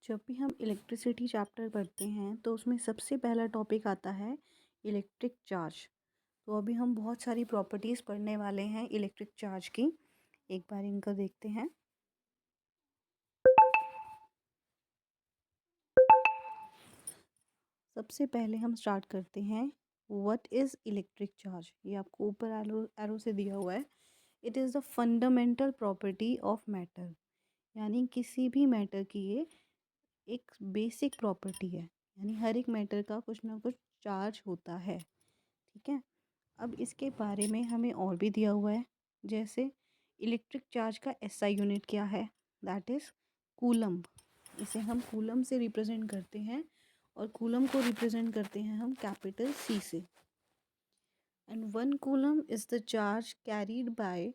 जब भी हम इलेक्ट्रिसिटी चैप्टर पढ़ते हैं तो उसमें सबसे पहला टॉपिक आता है इलेक्ट्रिक चार्ज। तो अभी हम बहुत सारी प्रॉपर्टीज़ पढ़ने वाले हैं इलेक्ट्रिक चार्ज की। एक बार इनका देखते हैं। सबसे पहले हम स्टार्ट करते हैं, व्हाट इज़ इलेक्ट्रिक चार्ज। ये आपको ऊपर एरो से दिया हुआ है। It is the fundamental property of matter, यानी किसी भी मैटर की ये एक बेसिक प्रॉपर्टी है। यानी हर एक मैटर का कुछ ना कुछ चार्ज होता है। ठीक है। अब इसके बारे में हमें और भी दिया हुआ है, जैसे इलेक्ट्रिक चार्ज का एसआई यूनिट क्या है, दैट इज़ कूलम। इसे हम कूलम से रिप्रेजेंट करते हैं और कूलम को रिप्रेजेंट करते हैं हम कैपिटल सी से। And 1 coulomb is the charge carried bye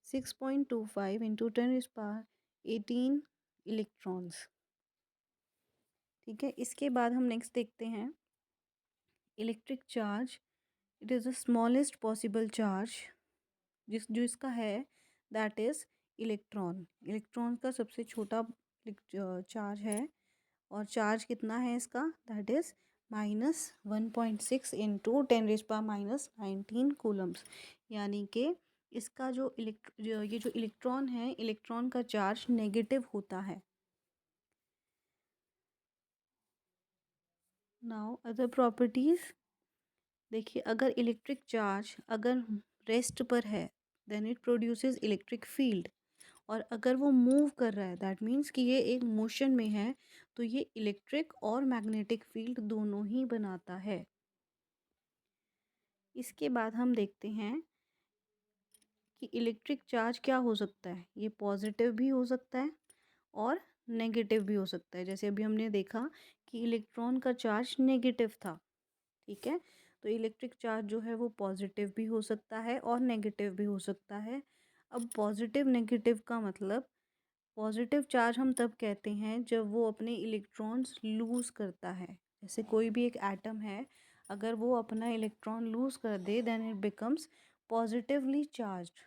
6.25 into 10⁻18 electrons. ठीक है। इसके बाद हम नेक्स्ट देखते हैं electric charge. It is the smallest possible charge जो इसका है, दैट इज़ इलेक्ट्रॉन। इलेक्ट्रॉन का सबसे छोटा चार्ज है और चार्ज कितना है इसका, दैट इज़ -1.6 इंटू 10⁻19 कूलम्स। यानी कि इसका जो ये जो इलेक्ट्रॉन है, इलेक्ट्रॉन का चार्ज नेगेटिव होता है। नाउ अदर प्रॉपर्टीज़ देखिए, अगर इलेक्ट्रिक चार्ज अगर रेस्ट पर है then it produces electric field, और अगर वो मूव कर रहा है दैट मीन्स कि ये एक मोशन में है, तो ये इलेक्ट्रिक और मैग्नेटिक फील्ड दोनों ही बनाता है। इसके बाद हम देखते हैं कि इलेक्ट्रिक चार्ज क्या हो सकता है। ये पॉजिटिव भी हो सकता है और नेगेटिव भी हो सकता है। जैसे अभी हमने देखा कि इलेक्ट्रॉन का चार्ज नेगेटिव था। ठीक है। तो इलेक्ट्रिक चार्ज जो है वो पॉजिटिव भी हो सकता है और नेगेटिव भी हो सकता है। अब पॉजिटिव नेगेटिव का मतलब, पॉजिटिव चार्ज हम तब कहते हैं जब वो अपने इलेक्ट्रॉन्स लूज़ करता है। जैसे कोई भी एक एटम है, अगर वो अपना इलेक्ट्रॉन लूज़ कर दे then it becomes positively charged.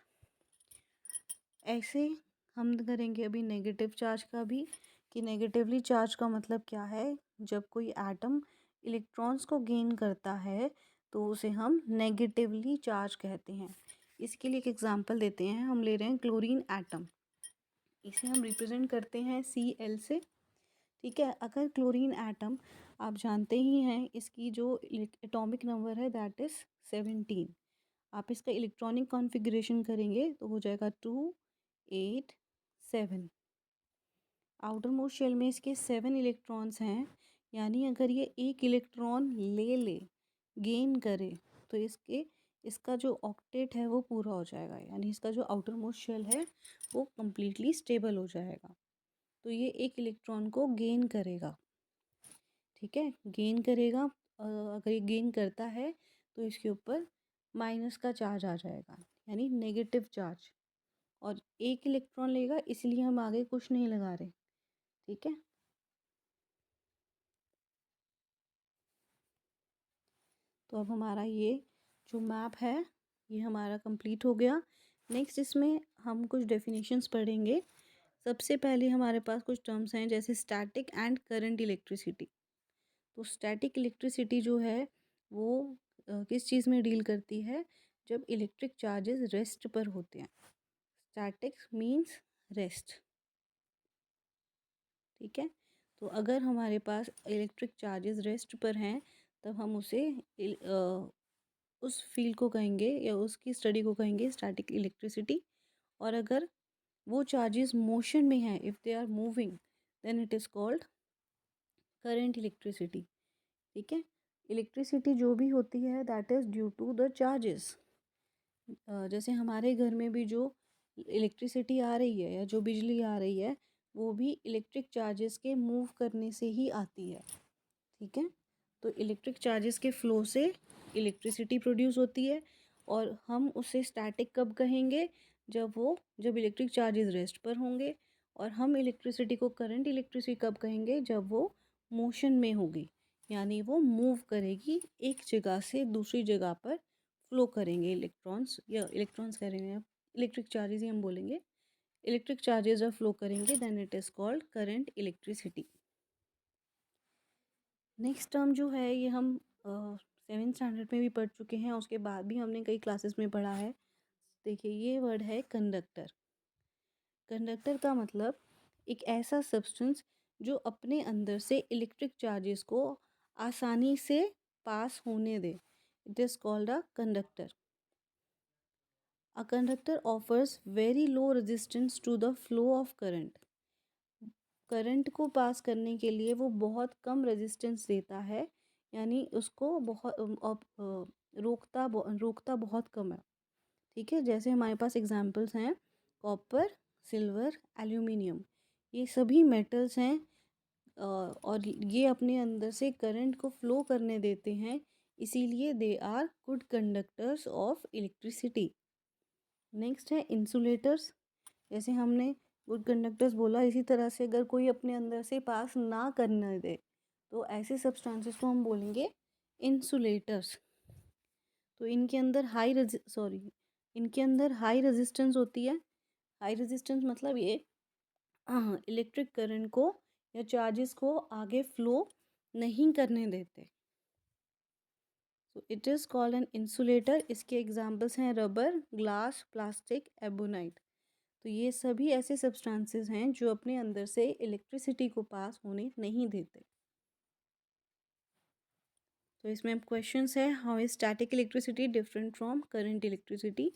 ऐसे हम करेंगे अभी नेगेटिव चार्ज का भी, कि नेगेटिवली चार्ज का मतलब क्या है, जब कोई एटम इलेक्ट्रॉन्स को गेन करता है तो उसे हम नेगेटिवली चार्ज कहते हैं। इसके लिए एक एग्जांपल देते हैं। हम ले रहे हैं क्लोरीन एटम, इसे हम रिप्रेजेंट करते हैं Cl से। ठीक है। अगर क्लोरीन एटम, आप जानते ही हैं इसकी जो एटॉमिक नंबर है दैट इज़ 17। आप इसका इलेक्ट्रॉनिक कॉन्फ़िगरेशन करेंगे तो हो जाएगा 2 8 7। आउटर मोस्ट शेल में इसके 7 इलेक्ट्रॉन्स हैं। यानी अगर ये एक इलेक्ट्रॉन ले गेन करे तो इसका जो ऑक्टेट है वो पूरा हो जाएगा। यानी इसका जो आउटर मोस्ट शेल है वो कम्प्लीटली स्टेबल हो जाएगा। तो ये एक इलेक्ट्रॉन को गेन करेगा। ठीक है। गेन करेगा। अगर ये गेन करता है तो इसके ऊपर माइनस का चार्ज आ जाएगा, यानी नेगेटिव चार्ज। और एक इलेक्ट्रॉन लेगा, इसलिए हम आगे कुछ नहीं लगा रहे। ठीक है। तो अब हमारा ये जो मैप है ये हमारा कंप्लीट हो गया। नेक्स्ट इसमें हम कुछ डेफिनेशंस पढ़ेंगे। सबसे पहले हमारे पास कुछ टर्म्स हैं, जैसे स्टैटिक एंड करंट इलेक्ट्रिसिटी। तो स्टैटिक इलेक्ट्रिसिटी जो है वो किस चीज़ में डील करती है, जब इलेक्ट्रिक चार्जेस रेस्ट पर होते हैं। Static means rest. ठीक है। तो अगर हमारे पास इलेक्ट्रिक चार्जेस रेस्ट पर हैं तब हम उस फील्ड को कहेंगे या उसकी स्टडी को कहेंगे स्टैटिक इलेक्ट्रिसिटी। और अगर वो चार्जेस मोशन में हैं, if they are moving, then it is called current electricity. ठीक है। इलेक्ट्रिसिटी जो भी होती है that is due to the charges. जैसे हमारे घर में भी जो इलेक्ट्रिसिटी आ रही है या जो बिजली आ रही है वो भी इलेक्ट्रिक चार्जेस के मूव करने से ही आती है। ठीक है। तो इलेक्ट्रिक चार्जेस के फ्लो से इलेक्ट्रिसिटी प्रोड्यूस होती है। और हम उसे स्टैटिक कब कहेंगे, जब इलेक्ट्रिक चार्जेस रेस्ट पर होंगे। और हम इलेक्ट्रिसिटी को करंट इलेक्ट्रिसिटी कब कहेंगे, जब वो मोशन में होगी, यानी वो मूव करेगी, एक जगह से दूसरी जगह पर फ्लो करेंगे इलेक्ट्रॉन्स, या इलेक्ट्रॉन्स कह रहे हैं, इलेक्ट्रिक चार्जेस ही हम बोलेंगे। इलेक्ट्रिक चार्जेस जब फ्लो करेंगे then it is called current electricity. Next term जो है ये हम 7th स्टैंडर्ड में भी पढ़ चुके हैं, उसके बाद भी हमने कई क्लासेस में पढ़ा है। देखिए ये वर्ड है कंडक्टर। कंडक्टर का मतलब एक ऐसा सब्सटेंस जो अपने अंदर से इलेक्ट्रिक चार्जेस को आसानी से पास होने दे। It is called a conductor. A conductor offers very low resistance to the flow of current. Current को पास करने के लिए वो बहुत कम रेजिस्टेंस देता है, यानी उसको बहुत रोकता बहुत कम है। ठीक है, जैसे हमारे पास एग्जांपल्स हैं कॉपर, सिल्वर, एल्यूमिनियम। ये सभी मेटल्स हैं और ये अपने अंदर से करंट को फ्लो करने देते हैं, इसीलिए they are good conductors of electricity. Next है इंसुलेटर्स। जैसे हमने गुड कंडक्टर्स बोला, इसी तरह से अगर कोई अपने अंदर से पास ना करने दे तो ऐसे सब्सटेंसेस को हम बोलेंगे इंसुलेटर्स। तो इनके अंदर हाई रेजिस्टेंस होती है। हाई रेजिस्टेंस मतलब ये इलेक्ट्रिक करंट को या चार्जेस को आगे फ्लो नहीं करने देते। तो it is called an insulator. इसके एग्जांपल्स हैं रबर, ग्लास, प्लास्टिक, एबोनाइट। तो ये सभी ऐसे सब्सटेंसेस हैं जो अपने अंदर से इलेक्ट्रिसिटी को पास होने नहीं देते। तो इसमें क्वेश्चंस है, how is static electricity different from current electricity.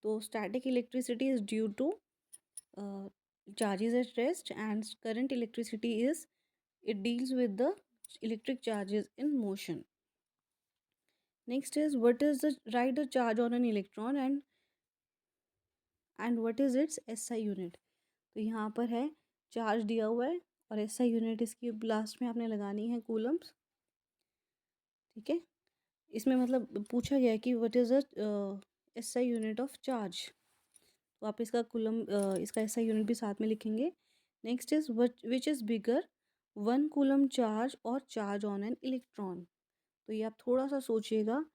तो static electricity is due to charges at rest, and current electricity is it deals with the electric charges in motion. Next is, what is the write the charge on an electron and what is its SI unit। तो यहाँ पर है charge दिया हुआ है और SI unit इसकी last में आपने लगानी है कूलम्स। ठीक है, इसमें मतलब पूछा गया है कि what is the SI unit of charge, तो आप इसका इसका SI यूनिट भी साथ में लिखेंगे। Next is which is bigger 1 coulomb charge और चार्ज ऑन एन इलेक्ट्रॉन। तो ये आप थोड़ा सा सोचिएगा,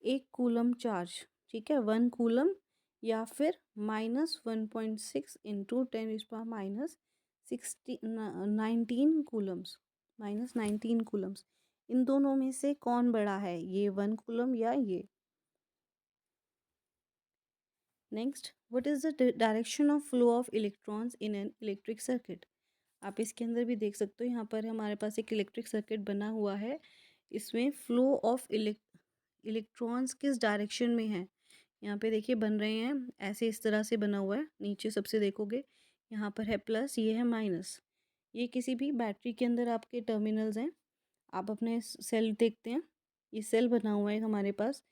1 कूलम चार्ज, ठीक है, 1 कूलम या फिर -1.6 इंटू 10⁻⁻19 कूलम्स, -19 कूलम्स। इन दोनों में से कौन बड़ा है, ये 1 कूलम या ये। Next, what is the direction of flow of electrons in an electric circuit. आप इसके अंदर भी देख सकते हो, यहाँ पर हमारे पास एक इलेक्ट्रिक सर्किट बना हुआ है। इसमें फ्लो ऑफ इलेक्ट्रॉन्स किस डायरेक्शन में है, यहाँ पे देखिए बन रहे हैं ऐसे, इस तरह से बना हुआ है। नीचे सबसे देखोगे यहाँ पर है प्लस, ये है माइनस। ये किसी भी बैटरी के अंदर आपके टर्मिनल्स हैं। आप अपने सेल देखते हैं, ये सेल बना हुआ है हमारे पास,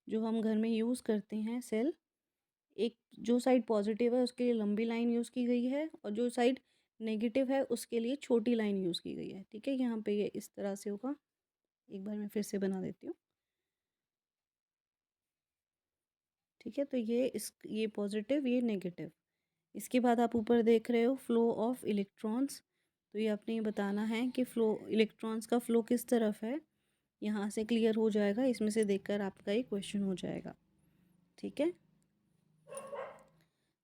जो हम घर में यूज़ करते हैं सेल। एक जो साइड पॉजिटिव है उसके लिए लंबी लाइन यूज़ की गई है और जो साइड नेगेटिव है उसके लिए छोटी लाइन यूज़ की गई है। ठीक है, यहाँ पे ये इस तरह से होगा। एक बार मैं फिर से बना देती हूँ। ठीक है, तो ये पॉजिटिव, ये नेगेटिव। इसके बाद आप ऊपर देख रहे हो फ्लो ऑफ इलेक्ट्रॉन्स। तो ये आपने ये बताना है कि फ्लो इलेक्ट्रॉन्स का फ्लो किस तरफ है। यहाँ से क्लियर हो जाएगा, इसमें से देखकर आपका ये क्वेश्चन हो जाएगा। ठीक है,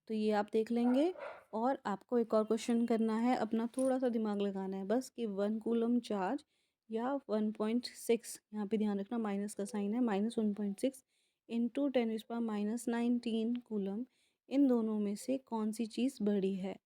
तो ये आप देख लेंगे और आपको एक और क्वेश्चन करना है, अपना थोड़ा सा दिमाग लगाना है बस, कि 1 कूलम चार्ज या 1.6, यहाँ पे ध्यान रखना माइनस का साइन है, -1.6 इंटू 10⁻⁻19 कूलम, इन दोनों में से कौन सी चीज़ बड़ी है।